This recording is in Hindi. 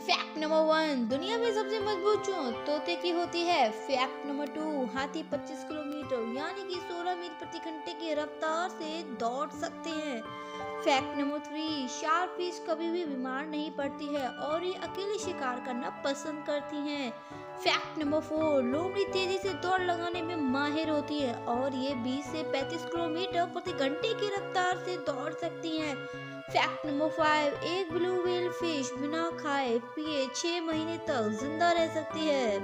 फैक्ट नंबर 1, दुनिया में सबसे मजबूत चोंच तोते की होती है। फैक्ट नंबर 2, हाथी 25 किलोमीटर यानी कि 16 मील प्रति घंटे की रफ्तार से दौड़ सकते हैं। फैक्ट नंबर 3, शार्क फिश कभी भी बीमार नहीं पड़ती है और ये अकेले शिकार करना पसंद करती हैं। फैक्ट नंबर 4, लोमड़ी तेजी से दौड़ लगाने में माहिर होती है और ये 20 से 35 किलोमीटर प्रति घंटे की रफ्तार से दौड़ सकती हैं। फैक्ट नंबर 5, एक ब्लू व्हेल फिश बिना खाए पिए 6 महीने तक जिंदा रह सकती है।